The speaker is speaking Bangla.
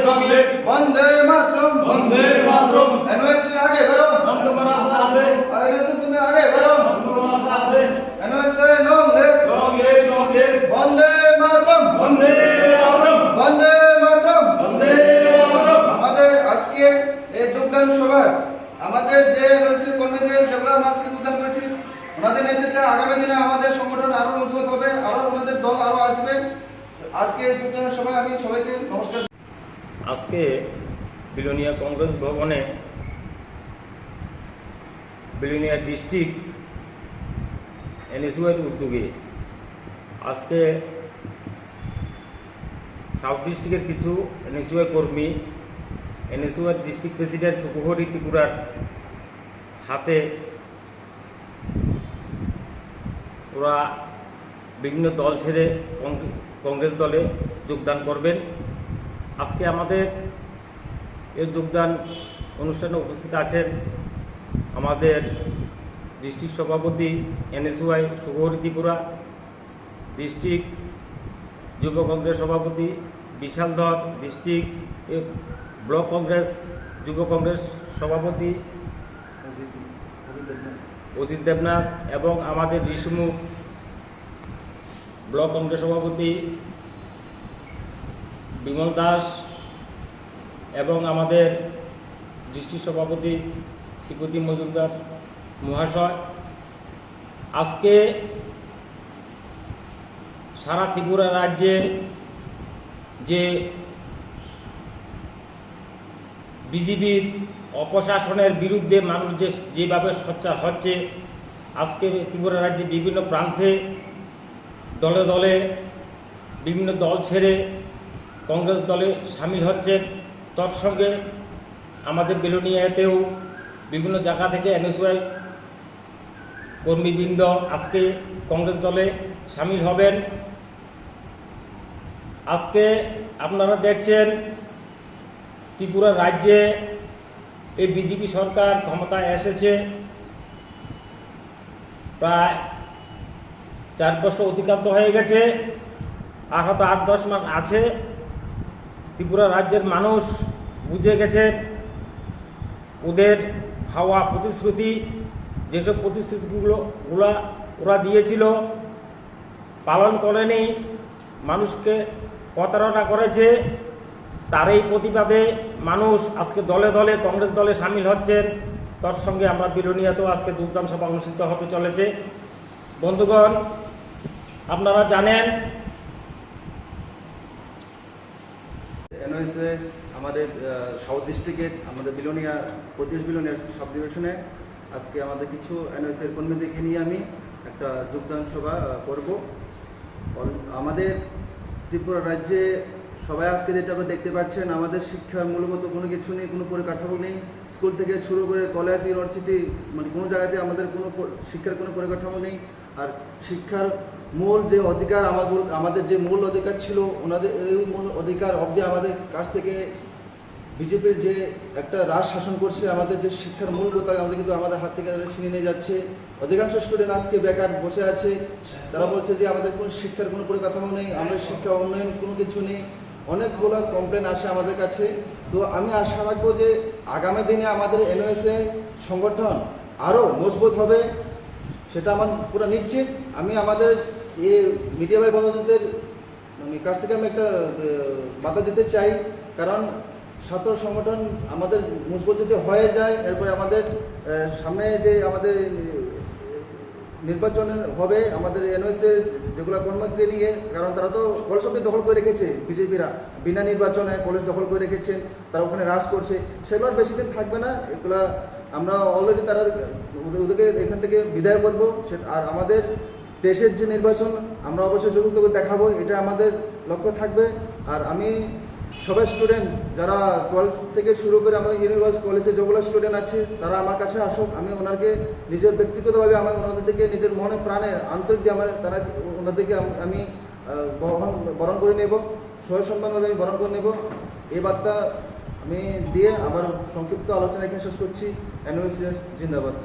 वंदे मातरम वंदे मातरम। एनओएसए आगे बढ़ो, हम तुम्हारा साथ हैं, एनओएसए तुम्हें आगे बढ़ो, हम तुम्हारा साथ हैं। NOSA long live, long live, long live. वंदे मातरम वंदे मातरम, वंदे मातरम। वंदे मातरम। আমাদের আজকে এই যোগদান সভায় আমাদের যে এনওএসএ কর্মীদের যেগুলো আজকে যোগদান করেছি ওনাদের নেতৃত্বে আগামী দিনে আমাদের সংগঠন আরো মজবুত হবে, আরো ওনাদের দল আরো আসবে। আজকে এই যোগদান সভায় আমি সবাইকে নমস্কার। আজকে বিলোনিয়া কংগ্রেস ভবনে বিলোনিয়া ডিস্ট্রিক্ট এনএসইউয়ের উদ্যোগে আজকে সাউথ ডিস্ট্রিক্টের কিছু এনএসইউ কর্মী এনএসইউয়ের ডিস্ট্রিক্ট প্রেসিডেন্ট সুকুহরি ত্রিপুরার হাতে ওরা বিভিন্ন দল ছেড়ে কংগ্রেস দলে যোগদান করবেন। আজকে আমাদের এই যোগদান অনুষ্ঠানে উপস্থিত আছেন আমাদের ডিস্ট্রিক্ট সভাপতি এনএসইউ সুকুহরি ত্রিপুরা, ডিস্ট্রিক্ট যুব কংগ্রেস সভাপতি বিশাল ধর, ডিস্ট্রিক্ট ব্লক কংগ্রেস যুব কংগ্রেস সভাপতি অজিত দেবনাথ এবং আমাদের ঋষিমুখ ব্লক কংগ্রেস সভাপতি বিমল দাস এবং আমাদের ডিস্ট্রিক্ট সভাপতি শ্রীপতি মজুমদার মহাশয়। আজকে সারা ত্রিপুরা রাজ্যে যে বিজেপির অপশাসনের বিরুদ্ধে মানুষ যেভাবে সোচ্চার হচ্ছে, আজকে ত্রিপুরা রাজ্যে বিভিন্ন প্রান্তে দলে দলে বিভিন্ন দল ছেড়ে কংগ্রেস দলে সামিল হচ্ছেন। তৎসঙ্গে আমাদের বিলোনিয়াতেও বিভিন্ন জায়গা থেকে এনএসইউ কর্মীবৃন্দ আজকে কংগ্রেস দলে সামিল হবেন। আজকে আপনারা দেখছেন ত্রিপুরা রাজ্যে এই বিজেপি সরকার ক্ষমতায় এসেছে প্রায় 4 বছর অতিক্রান্ত হয়ে গেছে, আর হয়তো 8-10 মাস আছে। ত্রিপুরা রাজ্যের মানুষ বুঝে গেছে ওদের হাওয়া প্রতিশ্রুতি, যেসব প্রতিশ্রুতিগুলো ওরা দিয়েছিল পালন করেনি, মানুষকে প্রতারণা করেছে। তারই প্রতিবাদে মানুষ আজকে দলে দলে কংগ্রেস দলে সামিল হচ্ছেন। তার সঙ্গে আমরা বিলোনিয়াতেও আজকে যোগদান সভা অনুষ্ঠিত হতে চলেছে। বন্ধুগণ, আপনারা জানেন এনওএসএ আমাদের সাউথ ডিস্ট্রিক্টের আমাদের বিলোনিয়া 25 বিলোনিয়ার সাব ডিভিশনে আজকে আমাদের কিছু এনওএসএ কর্মীদেরকে নিয়ে আমি একটা যোগদান সভা করব। আমাদের ত্রিপুরা রাজ্যে সবাই আজকে যেটা আপনারা দেখতে পাচ্ছেন, আমাদের শিক্ষার মূলগত কোনো কিছু নেই, কোনো পরিকাঠামো নেই। স্কুল থেকে শুরু করে কলেজ, ইউনিভার্সিটি, মানে কোনো জায়গাতে আমাদের কোনো শিক্ষার কোনো পরিকাঠামো নেই। আর শিক্ষার মূল যে অধিকার আমাদের যে মূল অধিকার ছিল, ওনাদের এই মূল অধিকার অবধি আমাদের কাছ থেকে বিজেপির যে একটা রাজ শাসন করছে, আমাদের যে শিক্ষার মূল কথা আমাদের কিন্তু আমাদের হাত থেকে ছিনিয়ে নিয়ে যাচ্ছে। অধিকাংশ স্টুডেন্ট আজকে বেকার বসে আছে। তারা বলছে যে আমাদের কোনো শিক্ষার কোনো পরিকাঠামো নেই, আমাদের শিক্ষা উন্নয়ন কোনো কিছু নেই। অনেকগুলো কমপ্লেন আসে আমাদের কাছে। তো আমি আশা রাখবো যে আগামী দিনে আমাদের এনওএসএ সংগঠন আরও মজবুত হবে, সেটা আমার পুরো নিশ্চিত। আমি আমাদের এই মিডিয়া ভাই বন্ধুদের কাছ থেকে আমি একটা বার্তা দিতে চাই, কারণ ছাত্র সংগঠন আমাদের মজবুত যদি হয়ে যায়, এরপরে আমাদের সামনে যে আমাদের নির্বাচন হবে আমাদের এনওএসএ যেগুলো কর্মীকে নিয়ে, কারণ তারা তো কলেজ অব্দি দখল করে রেখেছে, বিজেপিরা বিনা নির্বাচনে কলেজ দখল করে রেখেছেন, তারা ওখানে রাজ করছে। সেগুলো আর বেশি দিন থাকবে না। এগুলা আমরা অলরেডি তারা ওদেরকে এখান থেকে বিদায় করবো। আর আমাদের দেশের যে নির্বাচন আমরা অবশ্যই যোগ্যতা দেখাবো, এটা আমাদের লক্ষ্য থাকবে। আর আমি সবাই স্টুডেন্ট যারা 12 থেকে শুরু করে আমাদের ইউনিভার্সিটি কলেজে যেগুলো স্টুডেন্ট আছে, তারা আমার কাছে আসুক। আমি ওনাকে নিজের ব্যক্তিগতভাবে আমার ওনাদেরকে নিজের মনে প্রাণে আন্তরিক দিয়ে ওনাদেরকে আমি বরণ করে নেব, সসম্মানভাবে আমি বরণ করে নেব। এই বার্তা আমি দিয়ে আমার সংক্ষিপ্ত আলোচনা এখানে শেষ করছি। এনওএসএ জিন্দাবাদ।